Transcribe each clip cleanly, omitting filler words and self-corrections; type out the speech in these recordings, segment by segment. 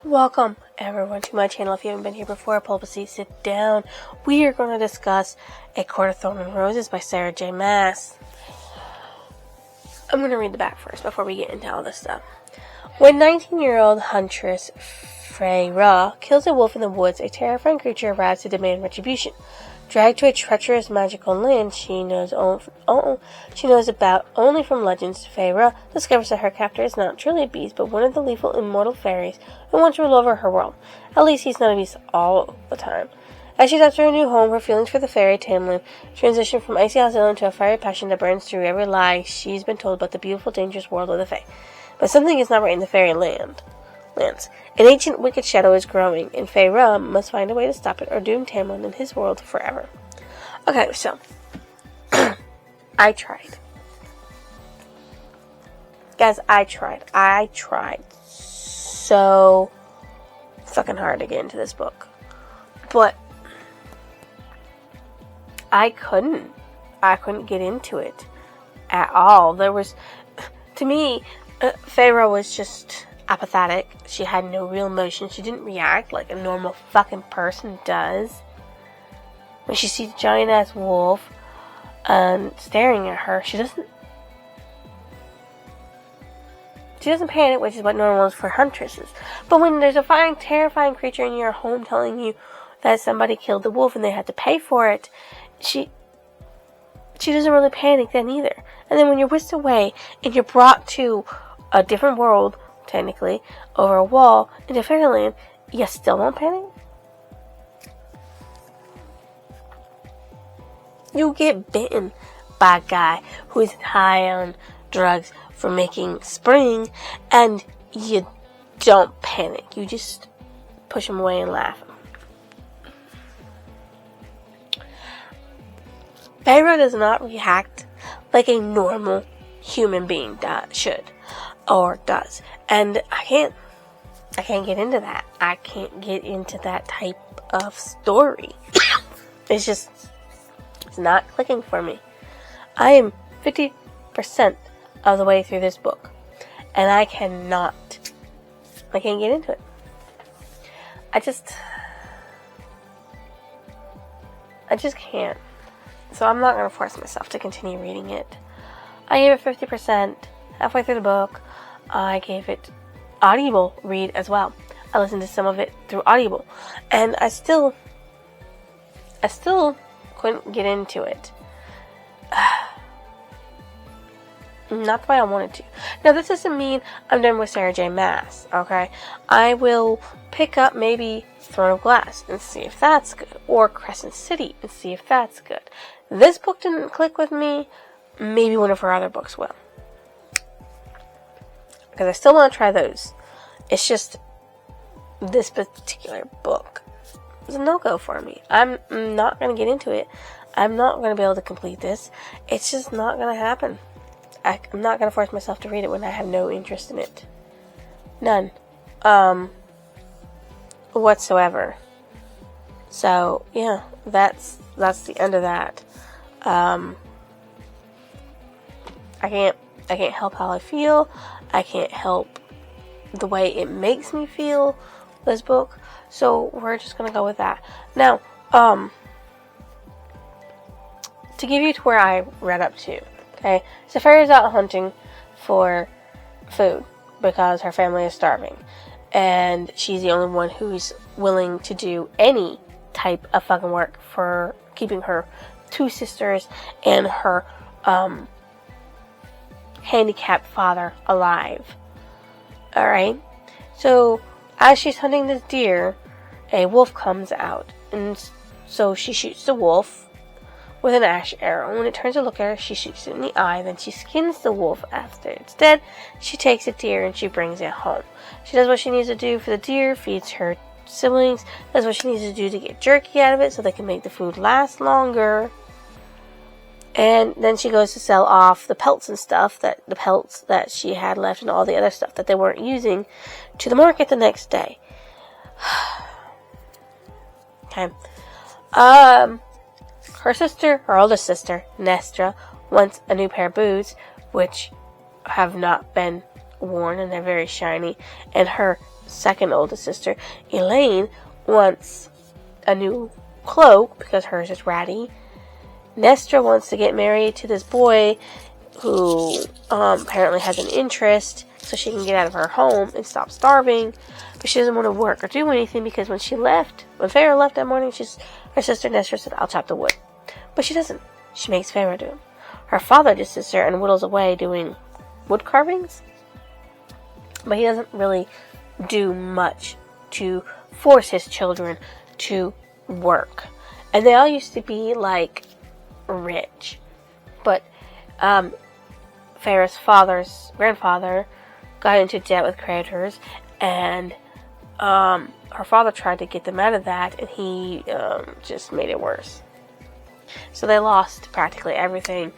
Welcome everyone to my channel. If you haven't been here before, please sit down. We are going to discuss A Court of Thorns and Roses by Sarah J. Maas. I'm going to read the back first before we get into all this stuff. When 19-year-old huntress Freyra kills a wolf in the woods, a terrifying creature arrives to demand retribution. Dragged to a treacherous magical land she knows about only from legends, Freyra discovers that her captor is not truly a beast, but one of the lethal immortal fairies who wants to rule over her world. At least he's not a beast all the time. As she adapts to her new home, her feelings for the fairy Tamlin transition from icy zeal into a fiery passion that burns through every lie she's been told about the beautiful, dangerous world of the Fae. But something is not right in the fairy lands. An ancient wicked shadow is growing, and Freyra must find a way to stop it or doom Tamlin and his world forever. Okay, so I tried. Guys, I tried so fucking hard to get into this book. But I couldn't get into it at all. To me, Freyra was just apathetic. She had no real emotion. She didn't react like a normal fucking person does. When she sees a giant-ass wolf staring at her, she doesn't panic, which is what normal is for huntresses. But when there's a terrifying creature in your home telling you that somebody killed the wolf and they had to pay for it, she doesn't really panic then either. And then when you're whisked away and you're brought to a different world, technically, over a wall into fairyland, you still don't panic? You get bitten by a guy who is high on drugs for making spring, and you don't panic. You just push him away and laugh. Freyra does not react like a normal human being should or does, and I can't get into that. I can't get into that type of story. It's not clicking for me. I am 50% of the way through this book, and I can't get into it. I just can't. So I'm not going to force myself to continue reading it. I gave it 50% halfway through the book. I gave it Audible read as well. I listened to some of it through Audible, and I still couldn't get into it. Not the way I wanted to. Now, this doesn't mean I'm done with Sarah J. Maas, okay? I will pick up maybe Throne of Glass and see if that's good, or Crescent City and see if that's good. This book didn't click with me. Maybe one of her other books will, because I still want to try those. It's just this particular book is a no-go for me. I'm not going to get into it. I'm not going to be able to complete this. It's just not going to happen. I'm not going to force myself to read it when I have no interest in it. None. Whatsoever. So, yeah, that's the end of that. I can't help how I feel. I can't help the way it makes me feel, this book. So we're just gonna go with that. Now, to give you to where I read up to, okay? So Fairy's out hunting for food because her family is starving, and she's the only one who's willing to do any type of fucking work for keeping her two sisters and her handicapped father alive. Alright? So, as she's hunting this deer, a wolf comes out, and so she shoots the wolf with an ash arrow. When it turns to look at her, she shoots it in the eye, then she skins the wolf. After it's dead, she takes the deer and she brings it home. She does what she needs to do for the deer, feeds her siblings, does what she needs to do to get jerky out of it so they can make the food last longer. And then she goes to sell off the pelts and stuff, the pelts that she had left and all the other stuff that they weren't using, to the market the next day. Okay. Her oldest sister, Nestra, wants a new pair of boots, which have not been worn and they're very shiny. And her second oldest sister, Elaine, wants a new cloak because hers is ratty. Nestra wants to get married to this boy who apparently has an interest so she can get out of her home and stop starving. But she doesn't want to work or do anything because when Farrah left that morning, her sister Nestra said, "I'll chop the wood." But she doesn't. She makes Farrah do it. Her father just sits there and whittles away doing wood carvings. But he doesn't really do much to force his children to work. And they all used to be like rich. But Farrah's grandfather got into debt with creditors, and her father tried to get them out of that, and he just made it worse. So they lost practically everything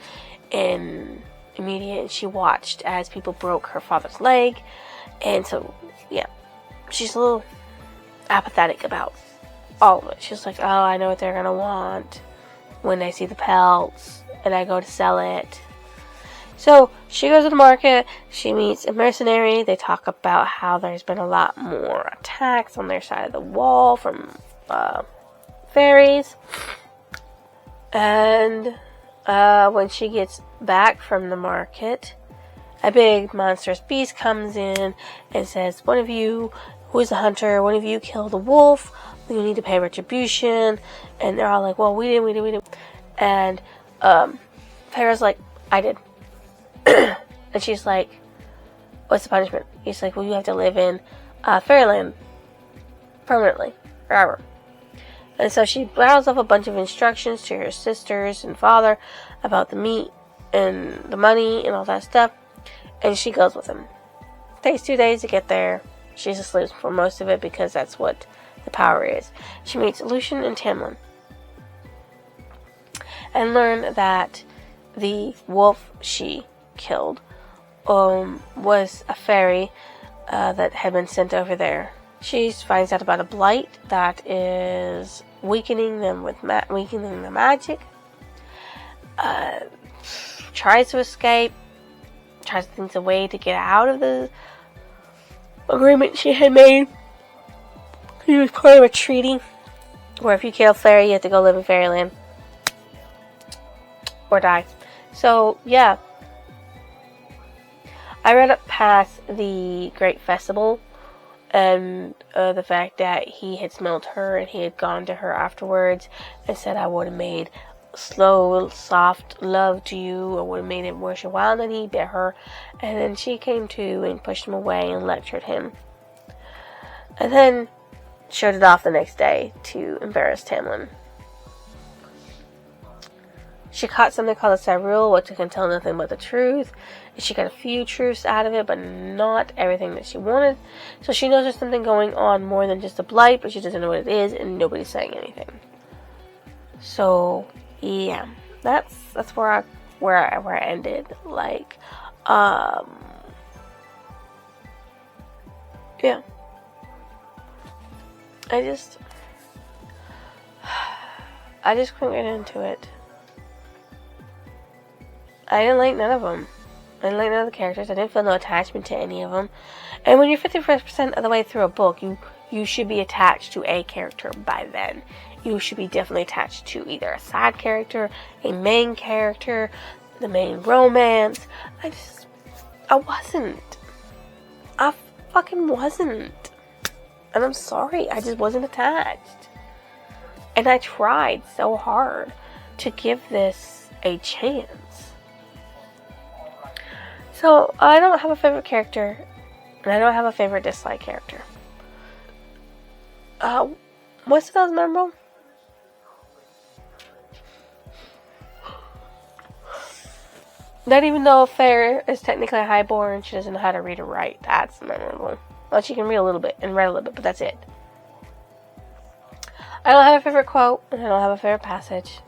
in immediate, and she watched as people broke her father's leg, and so, yeah, she's a little apathetic about all of it. She's like, oh, I know what they're gonna want when they see the pelts, and I go to sell it. So she goes to the market, she meets a mercenary, they talk about how there's been a lot more attacks on their side of the wall from fairies. And when she gets back from the market, a big monstrous beast comes in and says, one of you, who is the hunter, one of you killed a wolf, you need to pay retribution. And they're all like, well, we didn't. And Farrah's like, I did. And she's like, what's the punishment? He's like, well, you have to live in Fairyland permanently, forever. And so she rattles off a bunch of instructions to her sisters and father about the meat and the money and all that stuff. And she goes with him. It takes 2 days to get there. She's asleep for most of it because that's what the power is. She meets Lucian and Tamlin and learn that the wolf she killed was a fairy that had been sent over there. She finds out about a blight that is weakening them weakening the magic. Tries to escape. Tries to think of a way to get out of the agreement she had made. It was part of a treaty where if you kill fairy, you have to go live in Fairyland or die. So yeah, I read up past the Great Festival and the fact that he had smelled her and he had gone to her afterwards and said, I would have made slow, soft love to you, or would have made it worth your while. Then he bit her, and then she came to and pushed him away and lectured him. And then showed it off the next day to embarrass Tamlin. She caught something called a Cyril, which can tell nothing but the truth. And she got a few truths out of it, but not everything that she wanted. So she knows there's something going on more than just a blight, but she doesn't know what it is, and nobody's saying anything. So yeah, that's where I ended. Like, yeah. I just couldn't get into it. I didn't like none of them. I didn't like none of the characters. I didn't feel no attachment to any of them. And when you're 51% of the way through a book, you should be attached to a character by then. You should be definitely attached to either a side character, a main character, the main romance. I wasn't. I fucking wasn't. And I'm sorry, I just wasn't attached. And I tried so hard to give this a chance. So, I don't have a favorite character, and I don't have a favorite dislike character. What's the most memorable? Not even though Fair is technically a highborn, she doesn't know how to read or write. That's memorable. Well, she can read a little bit and write a little bit, but that's it. I don't have a favorite quote, and I don't have a favorite passage.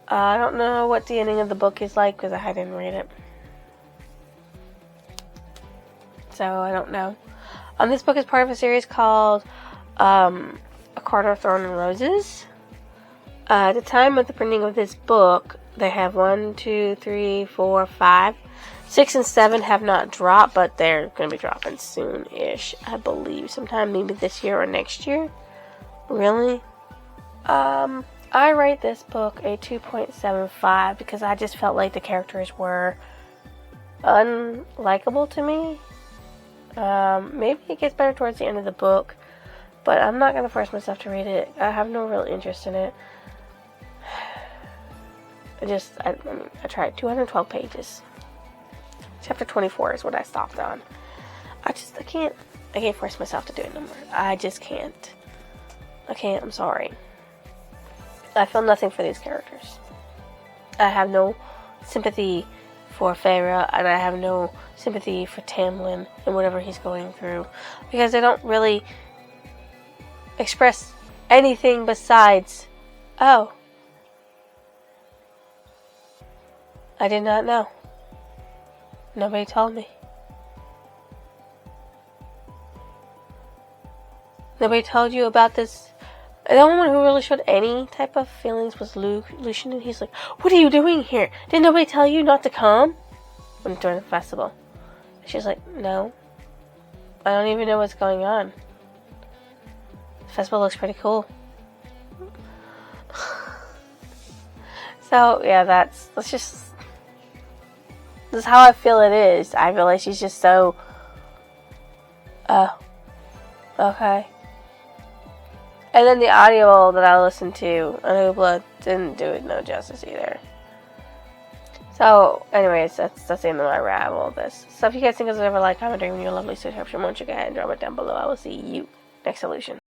I don't know what the ending of the book is like because I didn't read it. So I don't know. This book is part of a series called A Court of Thorns and Roses. At the time of the printing of this book, they have 5 6 and 7 have not dropped, but they're going to be dropping soon-ish, I believe. Sometime maybe this year or next year. Really? I rate this book a 2.75 because I just felt like the characters were unlikable to me. Maybe it gets better towards the end of the book, but I'm not going to force myself to read it. I have no real interest in it. I tried 212 pages. Chapter 24 is what I stopped on. I can't force myself to do it no more. I just can't. I can't, I'm sorry. I feel nothing for these characters. I have no sympathy for Feyre, and I have no sympathy for Tamlin and whatever he's going through, because they don't really express anything besides, oh, I did not know. Nobody told me. Nobody told you about this. The only one who really showed any type of feelings was Lucian, and he's like, what are you doing here? Did nobody tell you not to come? During the festival. She's like, no. I don't even know what's going on. The festival looks pretty cool. So, yeah, this is how I feel it is. I feel like she's just so, okay. And then the audio that I listened to on Hoopla didn't do it no justice either. So, anyways, that's the end of my rap all this. So if you guys think this is ever like, comment, or even your lovely subscription, why don't you go ahead and drop it down below. I will see you next solution.